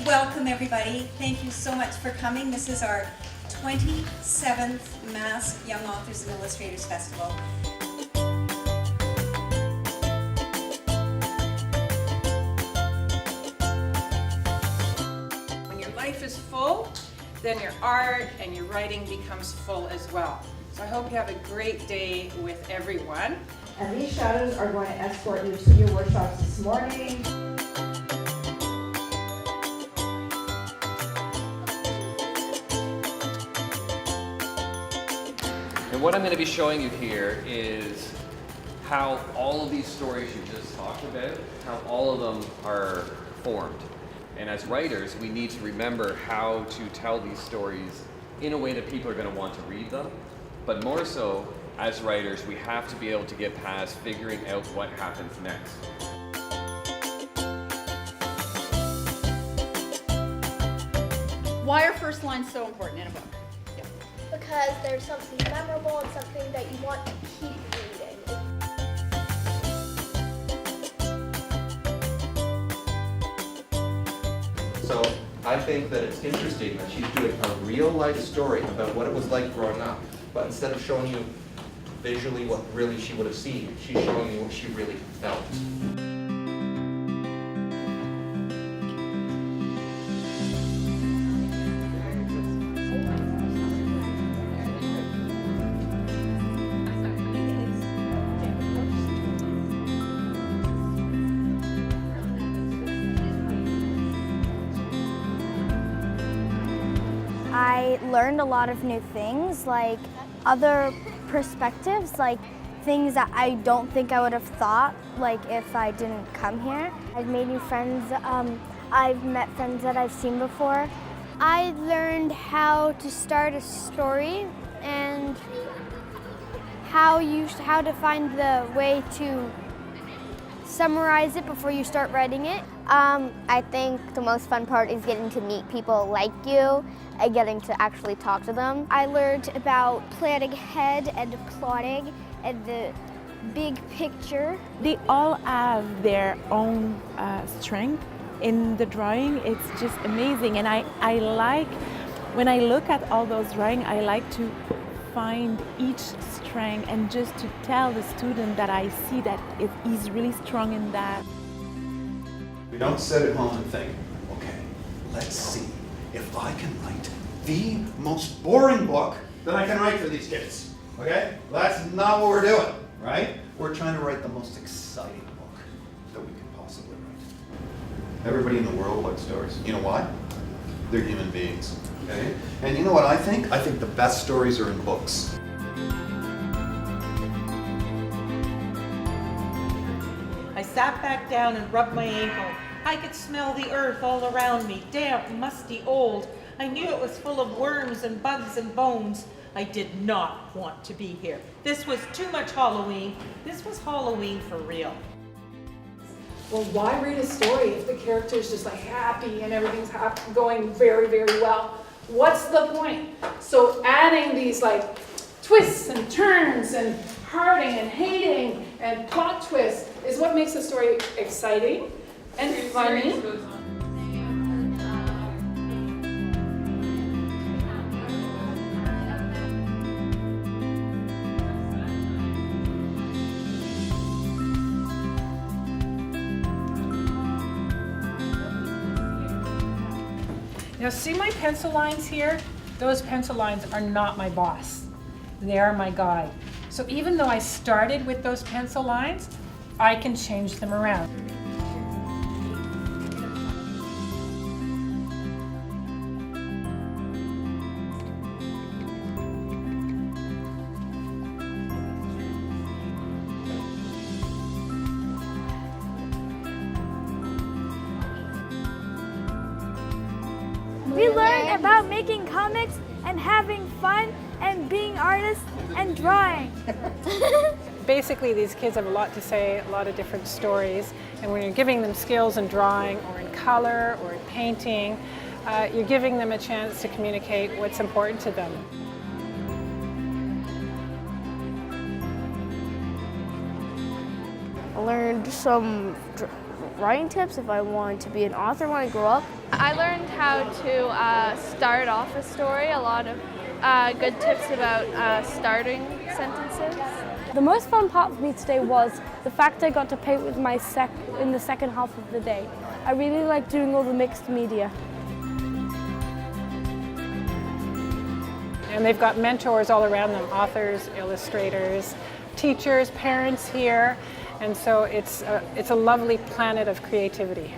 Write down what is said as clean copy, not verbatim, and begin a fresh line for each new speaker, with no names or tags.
Welcome everybody. Thank you so much for coming. This is our 27th MASC Young Authors and Illustrators Festival.
When your life is full, then your art and your writing becomes full as well. So I hope you have a great day with everyone.
And these shadows are going to escort you to your workshops this morning.
And what I'm going to be showing you here is how all of these stories you just talked about, how all of them are formed. And as writers, we need to remember how to tell these stories in a way that people are going to want to read them. But more so, as writers, we have to be able to get past figuring out what happens next.
Why are first lines so important in a book?
Because there's something memorable and something that you want to keep reading.
So I think that it's interesting that she's doing a real life story about what it was like growing up, but instead of showing you visually what really she would have seen, she's showing you what she really felt.
I learned a lot of new things, like other perspectives, like things that I don't think I would have thought, like if I didn't come here. I've made new friends. I've met friends that I've seen before. I learned how to start a story and how to find the way to summarize it before you start writing it.
I think the most fun part is getting to meet people like you and getting to actually talk to them.
I learned about planning ahead and plotting and the big picture.
They all have their own strength in the drawing. It's just amazing, and I like, when I look at all those drawings, I like to find each strength and just to tell the student that I see that he's really strong in that.
We don't sit at home and think, okay, let's see if I can write the most boring book that I can write for these kids. Okay? That's not what we're doing, right? We're trying to write the most exciting book that we can possibly write. Everybody in the world likes stories. You know why? They're human beings. Okay? And you know what I think? I think the best stories are in books.
I sat back down and rubbed my ankle. I could smell the earth all around me, damp, musty, old. I knew it was full of worms and bugs and bones. I did not want to be here. This was too much Halloween. This was Halloween for real.
Well, why read a story if the character's just like happy and everything's going very, very well? What's the point? So adding these like twists and turns and hearting and hating and plot twists is what makes the story exciting and funny.
Now see my pencil lines here? Those pencil lines are not my boss. They are my guide. So even though I started with those pencil lines, I can change them around.
We learned about making comics and having fun and being artists and drawing.
Basically, these kids have a lot to say, a lot of different stories, and when you're giving them skills in drawing or in color or in painting, you're giving them a chance to communicate what's important to them.
I learned some
writing tips if I wanted to be an author when I grow up.
I learned how to start off a story, a lot of good tips about starting sentences.
The most fun part for me today was the fact I got to paint with my in the second half of the day. I really like doing all the mixed media.
And they've got mentors all around them, authors, illustrators, teachers, parents here. And so it's a lovely planet of creativity.